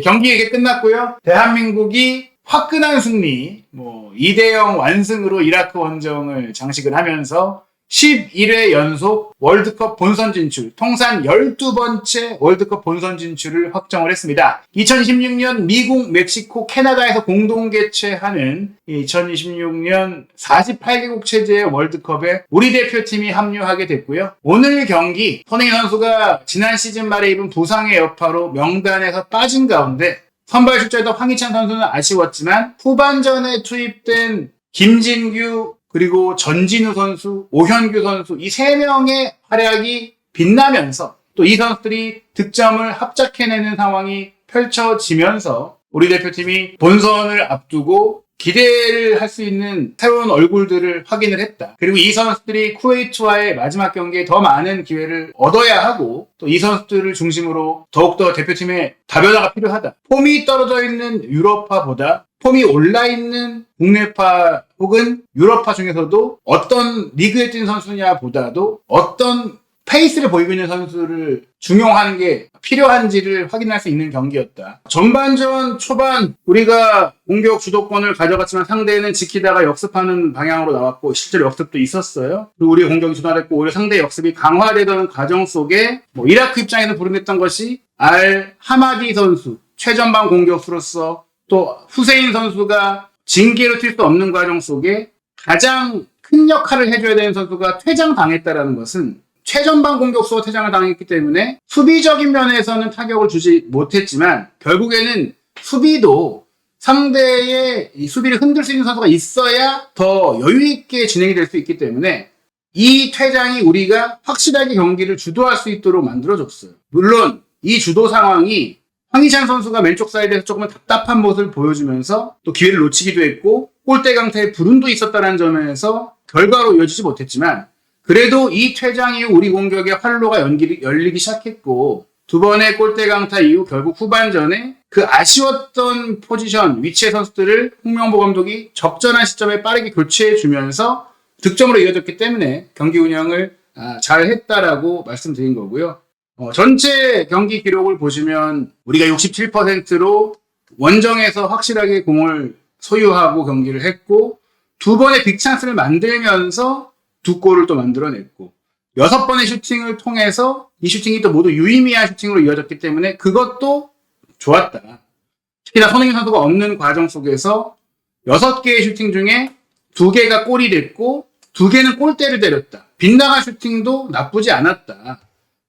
경기 이렇게 끝났고요. 대한민국이 화끈한 승리, 2대0 완승으로 이라크 원정을 장식을 하면서 11회 연속 월드컵 본선 진출, 통산 12번째 월드컵 본선 진출을 확정을 했습니다. 2016년 미국, 멕시코, 캐나다에서 공동 개최하는 2026년 48개국 체제의 월드컵에 우리 대표팀이 합류하게 됐고요. 오늘 경기, 손흥민 선수가 지난 시즌 말에 입은 부상의 여파로 명단에서 빠진 가운데 선발 출전했던 황희찬 선수는 아쉬웠지만 후반전에 투입된 김진규, 그리고 전진우 선수, 오현규 선수 이 3명의 활약이 빛나면서 또 이 선수들이 득점을 합작해내는 상황이 펼쳐지면서 우리 대표팀이 본선을 앞두고 기대를 할 수 있는 새로운 얼굴들을 확인을 했다. 그리고 이 선수들이 쿠웨이트와의 마지막 경기에 더 많은 기회를 얻어야 하고 또 이 선수들을 중심으로 더욱더 대표팀의 다변화가 필요하다. 폼이 떨어져 있는 유럽파보다 폼이 올라있는 국내파 혹은 유럽파 중에서도 어떤 리그에 뛴 선수냐보다도 어떤 페이스를 보이고 있는 선수를 중용하는 게 필요한지를 확인할 수 있는 경기였다. 전반전 초반 우리가 공격 주도권을 가져갔지만 상대는 지키다가 역습하는 방향으로 나왔고 실제로 역습도 있었어요. 그리고 우리의 공격이 주도됐고 오히려 상대의 역습이 강화되던 과정 속에 이라크 입장에서 불응했던 것이 알 하마디 선수, 최전방 공격수로서 또 후세인 선수가 징계로 뛸 수 없는 과정 속에 가장 큰 역할을 해줘야 되는 선수가 퇴장당했다는 것은 최전방 공격수가 퇴장을 당했기 때문에 수비적인 면에서는 타격을 주지 못했지만 결국에는 수비도 상대의 이 수비를 흔들 수 있는 선수가 있어야 더 여유있게 진행이 될 수 있기 때문에 이 퇴장이 우리가 확실하게 경기를 주도할 수 있도록 만들어줬어요. 물론 이 주도 상황이 황희찬 선수가 왼쪽 사이드에서 조금은 답답한 모습을 보여주면서 또 기회를 놓치기도 했고 골대 강타의 불운도 있었다는 점에서 결과로 이어지지 못했지만 그래도 이 퇴장 이후 우리 공격의 활로가 열리기 시작했고 두 번의 골대 강타 이후 결국 후반전에 그 아쉬웠던 포지션, 위치의 선수들을 홍명보 감독이 적절한 시점에 빠르게 교체해주면서 득점으로 이어졌기 때문에 경기 운영을 잘 했다라고 말씀드린 거고요. 전체 경기 기록을 보시면 우리가 67%로 원정에서 확실하게 공을 소유하고 경기를 했고 두 번의 빅찬스를 만들면서 2골을 또 만들어냈고 6번의 슈팅을 통해서 이 슈팅이 또 모두 유의미한 슈팅으로 이어졌기 때문에 그것도 좋았다. 특히나 손흥민 선수가 없는 과정 속에서 6개의 슈팅 중에 2개가 골이 됐고 2개는 골대를 때렸다. 빗나간 슈팅도 나쁘지 않았다.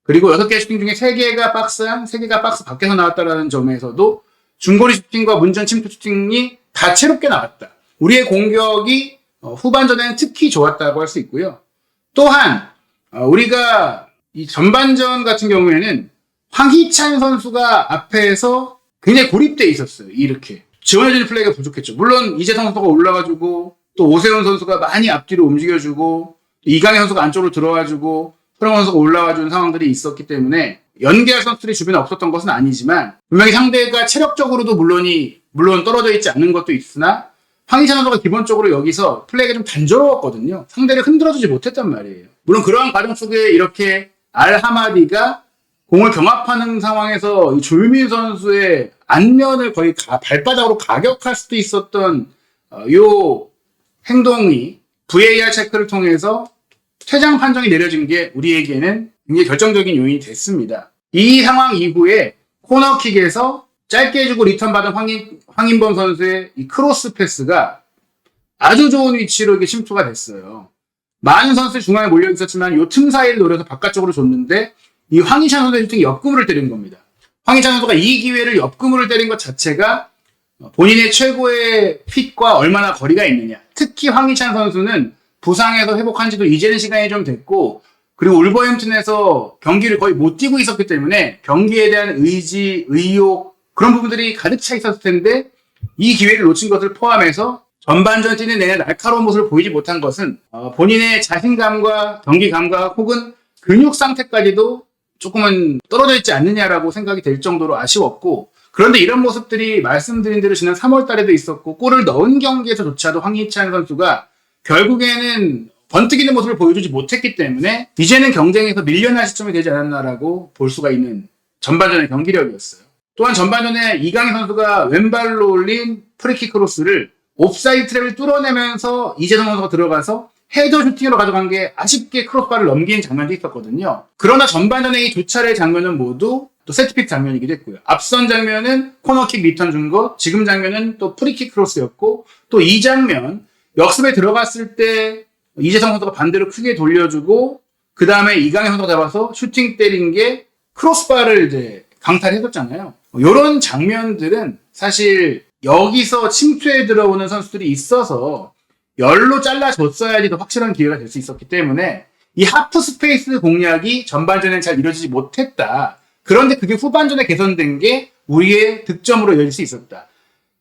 그리고 6개의 슈팅 중에 3개가 박스 안, 3개가 박스 밖에서 나왔다는 점에서도 중거리 슈팅과 문전 침투 슈팅이 다채롭게 나왔다. 우리의 공격이 후반전에는 특히 좋았다고 할 수 있고요. 또한 우리가 이 전반전 같은 경우에는 황희찬 선수가 앞에서 굉장히 고립돼 있었어요. 이렇게 지원해주는 플레이가 부족했죠. 물론 이재성 선수가 올라가주고 또 오세훈 선수가 많이 앞뒤로 움직여주고 이강인 선수가 안쪽으로 들어와주고 서령원 선수가 올라와주는 상황들이 있었기 때문에 연계할 선수들이 주변에 없었던 것은 아니지만 분명히 상대가 체력적으로도 물론 떨어져 있지 않는 것도 있으나 황희찬 선수가 기본적으로 여기서 플레이가 좀 단조로웠거든요. 상대를 흔들어주지 못했단 말이에요. 물론 그러한 과정 속에 이렇게 알하마디가 공을 경합하는 상황에서 이 조유민 선수의 안면을 거의 발바닥으로 가격할 수도 있었던 요 행동이 VAR 체크를 통해서 퇴장 판정이 내려진 게 우리에게는 굉장히 결정적인 요인이 됐습니다. 이 상황 이후에 코너킥에서 짧게 해주고 리턴 받은 황인범 선수의 이 크로스 패스가 아주 좋은 위치로 이게 침투가 됐어요. 많은 선수들이 중앙에 몰려 있었지만 이 틈 사이를 노려서 바깥쪽으로 줬는데 이 황희찬 선수의 슈팅이 옆구무를 때린 겁니다. 황희찬 선수가 이 기회를 옆구무를 때린 것 자체가 본인의 최고의 핏과 얼마나 거리가 있느냐. 특히 황희찬 선수는 부상에서 회복한 지도 이제는 시간이 좀 됐고 그리고 울버햄튼에서 경기를 거의 못 뛰고 있었기 때문에 경기에 대한 의지, 의욕 그런 부분들이 가득 차 있었을 텐데 이 기회를 놓친 것을 포함해서 전반전 뛰는 내내 날카로운 모습을 보이지 못한 것은 본인의 자신감과 경기 감각 혹은 근육 상태까지도 조금은 떨어져 있지 않느냐라고 생각이 될 정도로 아쉬웠고 그런데 이런 모습들이 말씀드린 대로 지난 3월 달에도 있었고 골을 넣은 경기에서조차도 황희찬 선수가 결국에는 번뜩이는 모습을 보여주지 못했기 때문에 이제는 경쟁에서 밀려날 시점이 되지 않았나라고 볼 수가 있는 전반전의 경기력이었어요. 또한 전반전에 이강인 선수가 왼발로 올린 프리킥 크로스를 옵사이드 트랩을 뚫어내면서 이재성 선수가 들어가서 헤더 슈팅으로 가져간 게 아쉽게 크로스바를 넘긴 장면도 있었거든요. 그러나 전반전에 이 두 차례의 장면은 모두 또 세트피스 장면이기도 했고요. 앞선 장면은 코너킥 리턴 준 거, 지금 장면은 또 프리킥 크로스였고, 또 이 장면 역습에 들어갔을 때 이재성 선수가 반대로 크게 돌려주고 그 다음에 이강인 선수가 잡아서 슈팅 때린 게 크로스바를 이제 강탈해줬잖아요. 이런 장면들은 사실 여기서 침투에 들어오는 선수들이 있어서 열로 잘라줬어야지 더 확실한 기회가 될 수 있었기 때문에 이 하프 스페이스 공략이 전반전에 잘 이루어지지 못했다. 그런데 그게 후반전에 개선된 게 우리의 득점으로 이어질 수 있었다.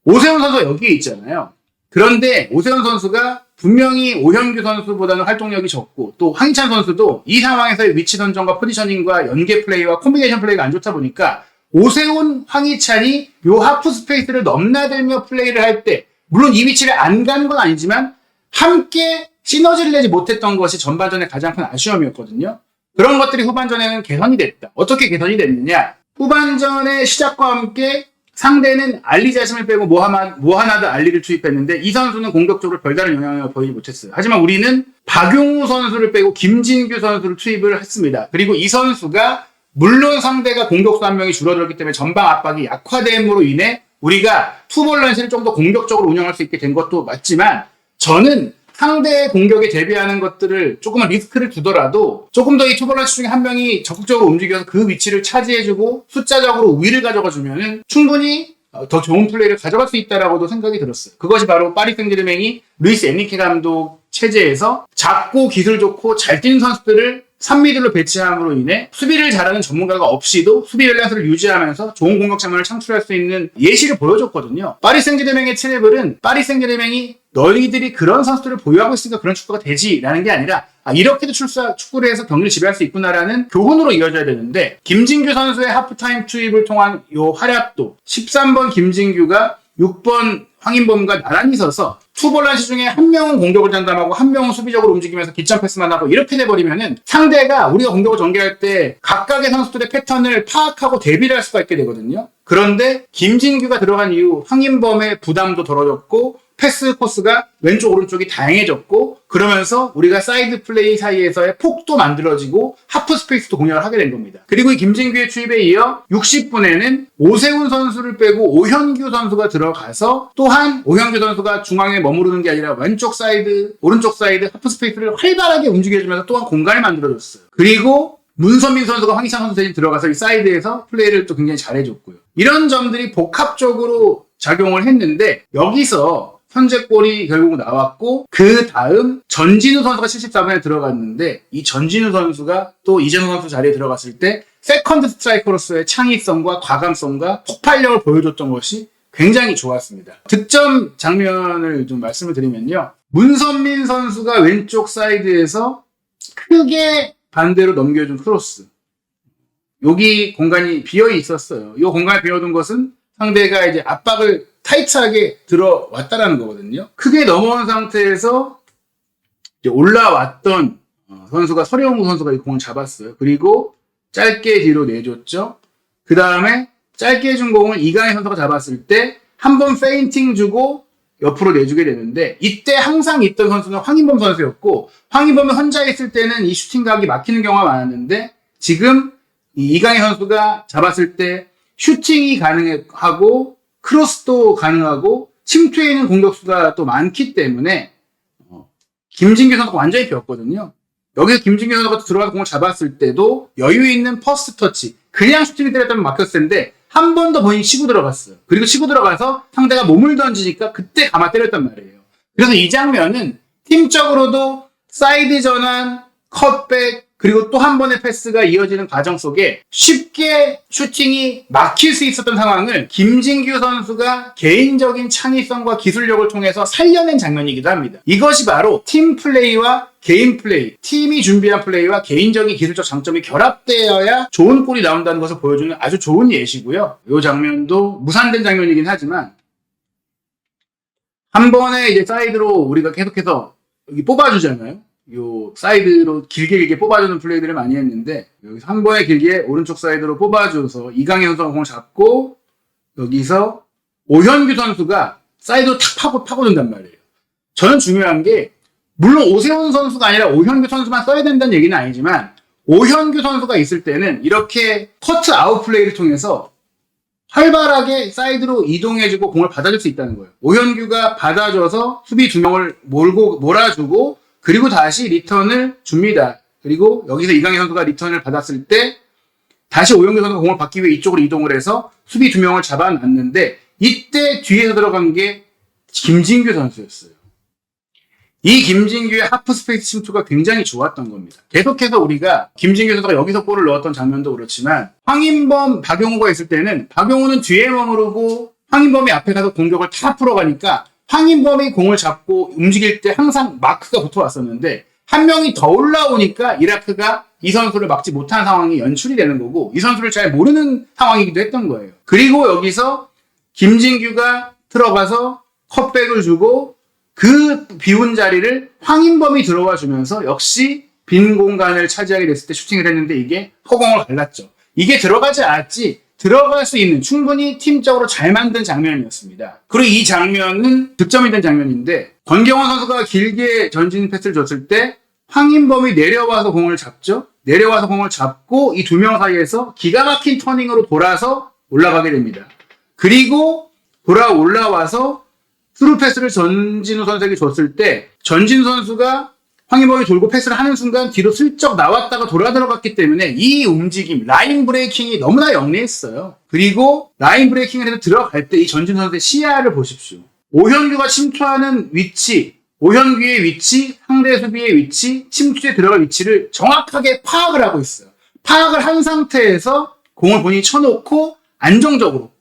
오세훈 선수가 여기에 있잖아요. 그런데 오세훈 선수가 분명히 오현규 선수보다는 활동력이 적고 또 황희찬 선수도 이 상황에서의 위치 선정과 포지셔닝과 연계 플레이와 콤비네이션 플레이가 안 좋다 보니까 오세훈, 황희찬이 요 하프 스페이스를 넘나들며 플레이를 할 때 물론 이 위치를 안 가는 건 아니지만 함께 시너지를 내지 못했던 것이 전반전의 가장 큰 아쉬움이었거든요. 그런 것들이 후반전에는 개선이 됐다. 어떻게 개선이 됐느냐? 후반전의 시작과 함께 상대는 알리 자신을 빼고 모하나드 알리를 투입했는데 이 선수는 공격적으로 별다른 영향을 보이지 못했어요. 하지만 우리는 박용우 선수를 빼고 김진규 선수를 투입을 했습니다. 그리고 이 선수가 물론 상대가 공격수 한 명이 줄어들었기 때문에 전방 압박이 약화됨으로 인해 우리가 투볼런시를 좀 더 공격적으로 운영할 수 있게 된 것도 맞지만 저는 상대의 공격에 대비하는 것들을 조금만 리스크를 두더라도 조금 더 이 투볼런시 중에 한 명이 적극적으로 움직여서 그 위치를 차지해주고 숫자적으로 우위를 가져가주면은 충분히 더 좋은 플레이를 가져갈 수 있다라고도 생각이 들었어요. 그것이 바로 파리 생제르맹이 루이스 엔리케 감독 체제에서 작고 기술 좋고 잘 뛰는 선수들을 3미들로 배치함으로 인해 수비를 잘하는 전문가가 없이도 수비 밸런스를 유지하면서 좋은 공격 장면을 창출할 수 있는 예시를 보여줬거든요. 파리 생제르맹의 트래블은 파리 생제르맹이 너희들이 그런 선수들을 보유하고 있으니까 그런 축구가 되지라는 게 아니라 이렇게도 축구를 해서 경기를 지배할 수 있구나라는 교훈으로 이어져야 되는데 김진규 선수의 하프타임 투입을 통한 요 활약도 13번 김진규가 6번 황인범과 나란히 서서 투볼란시 중에 한 명은 공격을 전담하고 한 명은 수비적으로 움직이면서 기점 패스만 하고 이렇게 돼버리면은 상대가 우리가 공격을 전개할 때 각각의 선수들의 패턴을 파악하고 대비를 할 수가 있게 되거든요. 그런데 김진규가 들어간 이후 황인범의 부담도 덜어졌고 패스 코스가 왼쪽 오른쪽이 다양해졌고 그러면서 우리가 사이드 플레이 사이에서의 폭도 만들어지고 하프 스페이스도 공략을 하게 된 겁니다. 그리고 이 김진규의 투입에 이어 60분에는 오세훈 선수를 빼고 오현규 선수가 들어가서 또한 오현규 선수가 중앙에 머무르는 게 아니라 왼쪽 사이드, 오른쪽 사이드 하프 스페이스를 활발하게 움직여주면서 또한 공간을 만들어줬어요. 그리고 문선민 선수가 황희찬 선수 대신 들어가서 이 사이드에서 플레이를 또 굉장히 잘해줬고요. 이런 점들이 복합적으로 작용을 했는데 여기서 선제골이 결국 나왔고 그 다음 전진우 선수가 74분에 들어갔는데 이 전진우 선수가 또 이재성 선수 자리에 들어갔을 때 세컨드 스트라이커로서의 창의성과 과감성과 폭발력을 보여줬던 것이 굉장히 좋았습니다. 득점 장면을 좀 말씀을 드리면요. 문선민 선수가 왼쪽 사이드에서 크게 반대로 넘겨준 크로스. 여기 공간이 비어 있었어요. 이 공간이 비어둔 것은 상대가 이제 압박을 타이트하게 들어왔다라는 거거든요. 크게 넘어온 상태에서 이제 올라왔던 선수가 서령우 선수가 이 공을 잡았어요. 그리고 짧게 뒤로 내줬죠. 그 다음에 짧게 준 공을 이강인 선수가 잡았을 때 한 번 페인팅 주고 옆으로 내주게 되는데 이때 항상 있던 선수는 황인범 선수였고 황인범이 혼자 있을 때는 이 슈팅각이 막히는 경우가 많았는데 지금 이 이강인 선수가 잡았을 때 슈팅이 가능하고 크로스도 가능하고 침투해 있는 공격수가 또 많기 때문에 김진규 선수가 완전히 비었거든요. 여기서 김진규 선수가 들어가서 공을 잡았을 때도 여유 있는 퍼스트 터치 그냥 슈팅을 때렸다면 막혔을 텐데 한 번 더 본인이 치고 들어갔어요. 그리고 치고 들어가서 상대가 몸을 던지니까 그때 감아 때렸단 말이에요. 그래서 이 장면은 팀적으로도 사이드 전환, 컷백 그리고 또 한 번의 패스가 이어지는 과정 속에 쉽게 슈팅이 막힐 수 있었던 상황을 김진규 선수가 개인적인 창의성과 기술력을 통해서 살려낸 장면이기도 합니다. 이것이 바로 팀 플레이와 개인 플레이, 팀이 준비한 플레이와 개인적인 기술적 장점이 결합되어야 좋은 골이 나온다는 것을 보여주는 아주 좋은 예시고요. 이 장면도 무산된 장면이긴 하지만 한 번에 이제 사이드로 우리가 계속해서 여기 뽑아주잖아요. 요 사이드로 길게 뽑아주는 플레이들을 많이 했는데 여기서 한 번에 길게 오른쪽 사이드로 뽑아줘서 이강인 선수가 공을 잡고 여기서 오현규 선수가 사이드로 탁 파고든단 말이에요. 저는 중요한 게 물론 오세훈 선수가 아니라 오현규 선수만 써야 된다는 얘기는 아니지만 오현규 선수가 있을 때는 이렇게 커트 아웃 플레이를 통해서 활발하게 사이드로 이동해주고 공을 받아줄 수 있다는 거예요. 오현규가 받아줘서 수비 두 명을 몰아주고 그리고 다시 리턴을 줍니다. 그리고 여기서 이강인 선수가 리턴을 받았을 때 다시 오현규 선수가 공을 받기 위해 이쪽으로 이동을 해서 수비 두 명을 잡아놨는데 이때 뒤에서 들어간 게 김진규 선수였어요. 이 김진규의 하프 스페이스 침투가 굉장히 좋았던 겁니다. 계속해서 우리가 김진규 선수가 여기서 골을 넣었던 장면도 그렇지만 황인범, 박용호가 있을 때는 박용호는 뒤에 머무르고 황인범이 앞에 가서 공격을 다 풀어가니까 황인범이 공을 잡고 움직일 때 항상 마크가 붙어왔었는데 한 명이 더 올라오니까 이라크가 이 선수를 막지 못한 상황이 연출이 되는 거고 이 선수를 잘 모르는 상황이기도 했던 거예요. 그리고 여기서 김진규가 들어가서 컷백을 주고 그 비운 자리를 황인범이 들어와 주면서 역시 빈 공간을 차지하게 됐을 때 슈팅을 했는데 이게 허공을 갈랐죠. 이게 들어가지 않았지 들어갈 수 있는 충분히 팀적으로 잘 만든 장면이었습니다. 그리고 이 장면은 득점이 된 장면인데 권경원 선수가 길게 전진 패스를 줬을 때 황인범이 내려와서 공을 잡죠. 내려와서 공을 잡고 이 두 명 사이에서 기가 막힌 터닝으로 돌아서 올라가게 됩니다. 그리고 돌아 올라와서 스루 패스를 전진우 선수에게 줬을 때 전진우 선수가 황인범이 돌고 패스를 하는 순간 뒤로 슬쩍 나왔다가 돌아 들어갔기 때문에 이 움직임, 라인 브레이킹이 너무나 영리했어요. 그리고 라인 브레이킹을 해서 들어갈 때 이 전진우 선수의 시야를 보십시오. 오현규가 침투하는 위치, 오현규의 위치, 상대 수비의 위치, 침투에 들어갈 위치를 정확하게 파악을 하고 있어요. 파악을 한 상태에서 공을 본인이 쳐놓고 안정적으로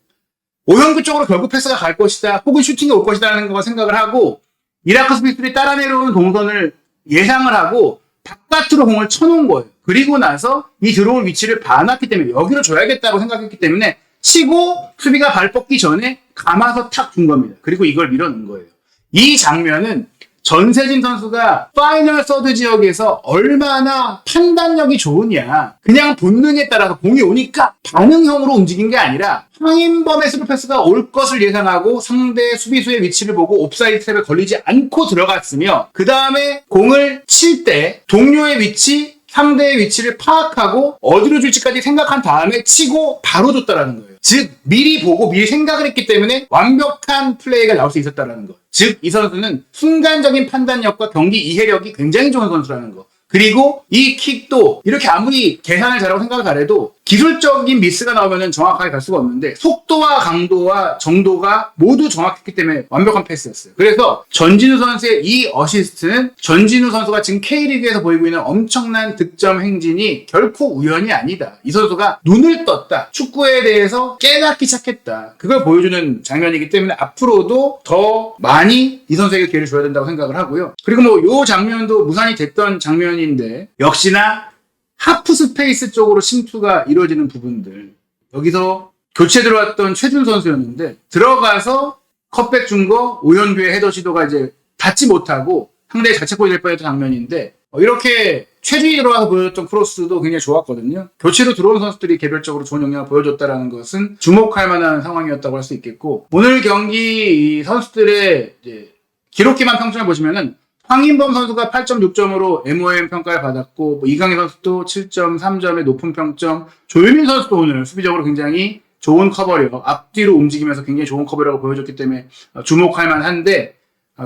오현규 쪽으로 결국 패스가 갈 것이다 혹은 슈팅이 올 것이다라는 거 생각을 하고 이라크 스피스들이 따라 내려오는 동선을 예상을 하고 바깥으로 공을 쳐놓은 거예요. 그리고 나서 이 들어올 위치를 봐놨기 때문에 여기로 줘야겠다고 생각했기 때문에 치고 수비가 발 뻗기 전에 감아서 탁 준 겁니다. 그리고 이걸 밀어넣은 거예요. 이 장면은 전세진 선수가 파이널 서드 지역에서 얼마나 판단력이 좋으냐. 그냥 본능에 따라서 공이 오니까 반응형으로 움직인 게 아니라 황인범의 스루 패스가 올 것을 예상하고 상대 수비수의 위치를 보고 옵사이드 트랩에 걸리지 않고 들어갔으며 그 다음에 공을 칠 때 동료의 위치, 상대의 위치를 파악하고 어디로 줄지까지 생각한 다음에 치고 바로 줬다라는 거예요. 즉 미리 보고 미리 생각을 했기 때문에 완벽한 플레이가 나올 수 있었다는 거. 즉 이 선수는 순간적인 판단력과 경기 이해력이 굉장히 좋은 선수라는 거. 그리고 이 킥도 이렇게 아무리 계산을 잘하고 생각을 잘해도 기술적인 미스가 나오면 정확하게 갈 수가 없는데 속도와 강도와 정도가 모두 정확했기 때문에 완벽한 패스였어요. 그래서 전진우 선수의 이 어시스트는 전진우 선수가 지금 K리그에서 보이고 있는 엄청난 득점 행진이 결코 우연이 아니다. 이 선수가 눈을 떴다. 축구에 대해서 깨닫기 시작했다. 그걸 보여주는 장면이기 때문에 앞으로도 더 많이 이 선수에게 기회를 줘야 된다고 생각을 하고요. 그리고 뭐 요 장면도 무산이 됐던 장면인데 역시나 하프 스페이스 쪽으로 침투가 이루어지는 부분들. 여기서 교체 들어왔던 최준 선수였는데 들어가서 컷백 준 거 오현규의 헤더 시도가 이제 닿지 못하고 상대의 자책골이 될 뻔했던 장면인데 이렇게 최준이 들어와서 보여줬던 크로스도 굉장히 좋았거든요. 교체로 들어온 선수들이 개별적으로 좋은 영향을 보여줬다는 것은 주목할 만한 상황이었다고 할 수 있겠고 오늘 경기 이 선수들의 이제 기록기만 평점을 보시면은 황인범 선수가 8.6점으로 MOM 평가를 받았고 이강인 선수도 7.3점의 높은 평점, 조유민 선수도 오늘 수비적으로 굉장히 좋은 커버력, 앞뒤로 움직이면서 굉장히 좋은 커버력을 보여줬기 때문에 주목할 만한데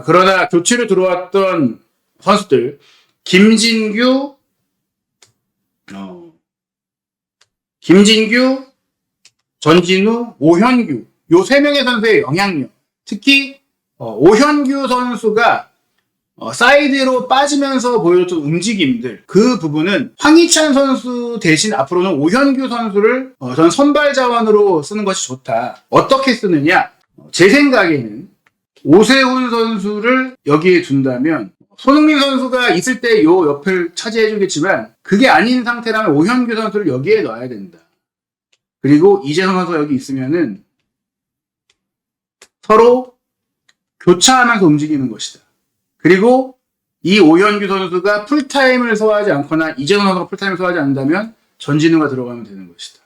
그러나 교체로 들어왔던 선수들 김진규, 전진우, 오현규 요 세 명의 선수의 영향력 특히 오현규 선수가 사이드로 빠지면서 보여줬던 움직임들 그 부분은 황희찬 선수 대신 앞으로는 오현규 선수를 저는 선발 자원으로 쓰는 것이 좋다. 어떻게 쓰느냐? 제 생각에는 오세훈 선수를 여기에 둔다면 손흥민 선수가 있을 때 요 옆을 차지해주겠지만 그게 아닌 상태라면 오현규 선수를 여기에 넣어야 된다. 그리고 이재성 선수가 여기 있으면은 서로 교차하면서 움직이는 것이다. 그리고 이 오현규 선수가 풀타임을 소화하지 않거나 이재성 선수가 풀타임을 소화하지 않는다면 전진우가 들어가면 되는 것이다.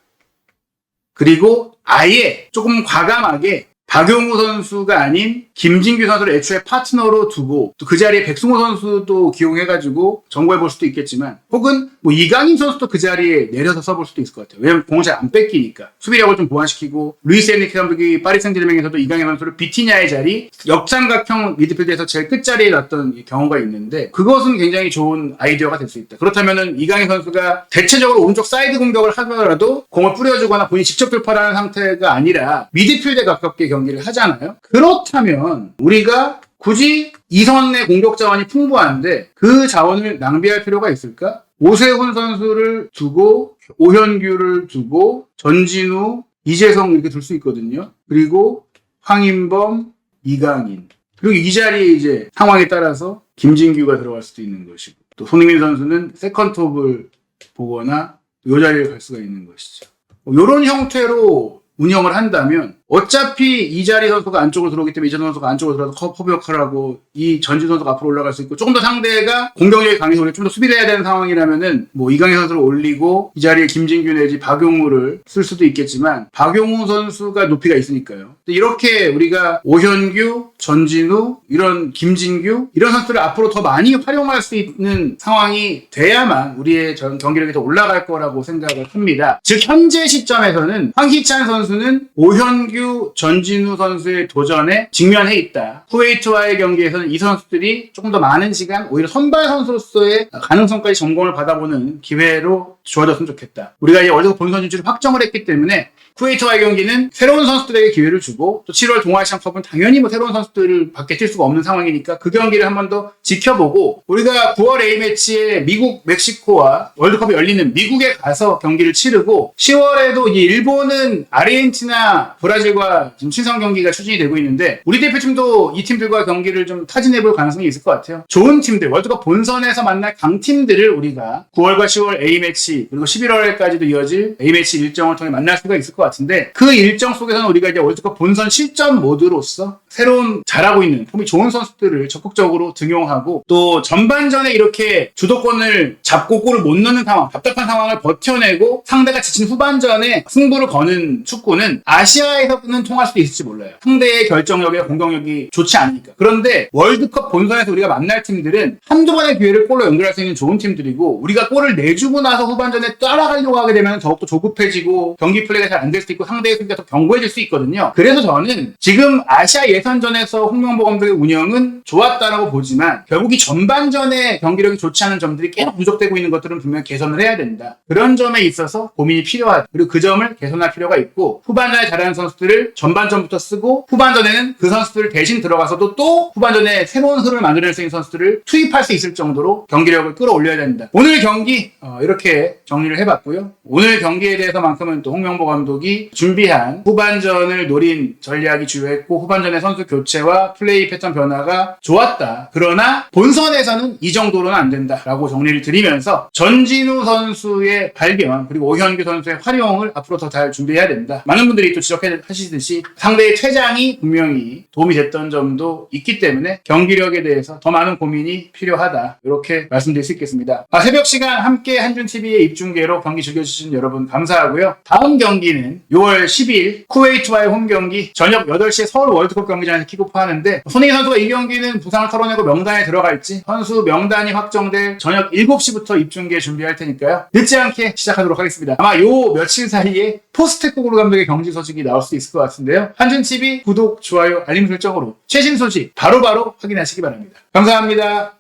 그리고 아예 조금 과감하게 박용우 선수가 아닌 김진규 선수를 애초에 파트너로 두고 또 그 자리에 백승호 선수도 기용해가지고 점검해볼 수도 있겠지만 혹은 뭐 이강인 선수도 그 자리에 내려서 써볼 수도 있을 것 같아요. 왜냐면 공을 잘 안 뺏기니까 수비력을 좀 보완시키고 루이스 엔리케 감독이 파리 생제르맹에서도 이강인 선수를 비티냐의 자리 역삼각형 미드필드에서 제일 끝자리에 놨던 경우가 있는데 그것은 굉장히 좋은 아이디어가 될 수 있다. 그렇다면은 이강인 선수가 대체적으로 오른쪽 사이드 공격을 하더라도 공을 뿌려주거나 본인이 직접 돌파하는 상태가 아니라 미드필드에 가깝게 경기를 하잖아요. 그렇다면 우리가 굳이 이선의 공격 자원이 풍부한데 그 자원을 낭비할 필요가 있을까? 오세훈 선수를 두고 오현규를 두고 전진우, 이재성 이렇게 둘 수 있거든요. 그리고 황인범, 이강인. 그리고 이 자리에 이제 상황에 따라서 김진규가 들어갈 수도 있는 것이고 또 손흥민 선수는 세컨톱을 보거나 이 자리에 갈 수가 있는 것이죠. 이런 형태로 운영을 한다면 어차피 이자리 선수가 안쪽으로 들어오기 때문에 이자리 선수가 안쪽으로 들어가서 커버 역할을 하고 이 전진 선수가 앞으로 올라갈 수 있고 조금 더 상대가 공격력이 강해서 우리가 좀 더 수비를 해야 되는 상황이라면은 뭐 이강인 선수를 올리고 이 자리에 김진규 내지 박용우를 쓸 수도 있겠지만 박용우 선수가 높이가 있으니까요. 이렇게 우리가 오현규, 전진우, 이런 김진규 이런 선수를 앞으로 더 많이 활용할 수 있는 상황이 돼야만 우리의 전 경기력이 더 올라갈 거라고 생각을 합니다. 즉 현재 시점에서는 황희찬 선수는 오현규, 전진우 선수의 도전에 직면해 있다. 쿠웨이트와의 경기에서는 이 선수들이 조금 더 많은 시간 오히려 선발 선수로서의 가능성까지 점검을 받아보는 기회로 주어졌으면 좋겠다. 우리가 이제 월드컵 본선 진출을 확정을 했기 때문에 쿠웨이트와의 경기는 새로운 선수들에게 기회를 주고 또 7월 동아시안컵은 당연히 뭐 새로운 선수들을 밖에 뛸 수가 없는 상황이니까 그 경기를 한 번 더 지켜보고 우리가 9월 A매치에 미국, 멕시코와 월드컵이 열리는 미국에 가서 경기를 치르고 10월에도 이 일본은 아르헨티나, 브라질과 지금 친선 경기가 추진이 되고 있는데 우리 대표팀도 이 팀들과 경기를 좀 타진해볼 가능성이 있을 것 같아요. 좋은 팀들, 월드컵 본선에서 만날 강팀들을 우리가 9월과 10월 A매치 그리고 11월까지도 이어질 A매치 일정을 통해 만날 수가 있을 것 같은데 그 일정 속에서는 우리가 이제 월드컵 본선 실전 모드로서 새로운 잘하고 있는 폼이 좋은 선수들을 적극적으로 등용하고 또 전반전에 이렇게 주도권을 잡고 골을 못 넣는 상황, 답답한 상황을 버텨내고 상대가 지친 후반전에 승부를 거는 축구는 아시아에서는 통할 수도 있을지 몰라요. 상대의 결정력이나 공격력이 좋지 않으니까. 그런데 월드컵 본선에서 우리가 만날 팀들은 한두 번의 기회를 골로 연결할 수 있는 좋은 팀들이고 우리가 골을 내주고 나서 후반전에 따라가려고 하게 되면 더욱더 조급해지고 경기 플레이가 잘 안 될 수도 있고 상대의 수비가 더 견고해질 수 있거든요. 그래서 저는 지금 아시아 예선전에서 홍명보 감독의 운영은 좋았다라고 보지만 결국 이 전반전에 경기력이 좋지 않은 점들이 계속 누적되고 있는 것들은 분명히 개선을 해야 된다. 그런 점에 있어서 고민이 필요하다. 그리고 그 점을 개선할 필요가 있고 후반전에 잘하는 선수들을 전반전부터 쓰고 후반전에는 그 선수들 대신 들어가서도 또 후반전에 새로운 흐름을 만들어낼 수 있는 선수들을 투입할 수 있을 정도로 경기력을 끌어올려야 된다. 오늘 경기 이렇게 정리를 해봤고요. 오늘 경기에 대해서만큼은 또 홍명보 감독이 준비한 후반전을 노린 전략이 주요했고 후반전의 선수 교체와 플레이 패턴 변화가 좋았다. 그러나 본선에서는 이 정도로는 안 된다라고 정리를 드리면서 전진우 선수의 발견 그리고 오현규 선수의 활용을 앞으로 더 잘 준비해야 된다. 많은 분들이 또 지적하시듯이 상대의 퇴장이 분명히 도움이 됐던 점도 있기 때문에 경기력에 대해서 더 많은 고민이 필요하다. 이렇게 말씀드릴 수 있겠습니다. 새벽 시간 함께 한준TV의 입중계로 경기 즐겨주신 여러분 감사하고요. 다음 경기는 6월 10일 쿠웨이트와의 홈 경기 저녁 8시에 서울 월드컵 경기장에서 킥오프하는데 손흥민 선수가 이 경기는 부상을 털어내고 명단에 들어갈지 선수 명단이 확정될 저녁 7시부터 입중계 준비할 테니까요. 늦지 않게 시작하도록 하겠습니다. 아마 요 며칠 사이에 포스테코글루 감독의 경질 소식이 나올 수 있을 것 같은데요. 한준TV 구독, 좋아요, 알림 설정으로 최신 소식 바로바로 확인하시기 바랍니다. 감사합니다.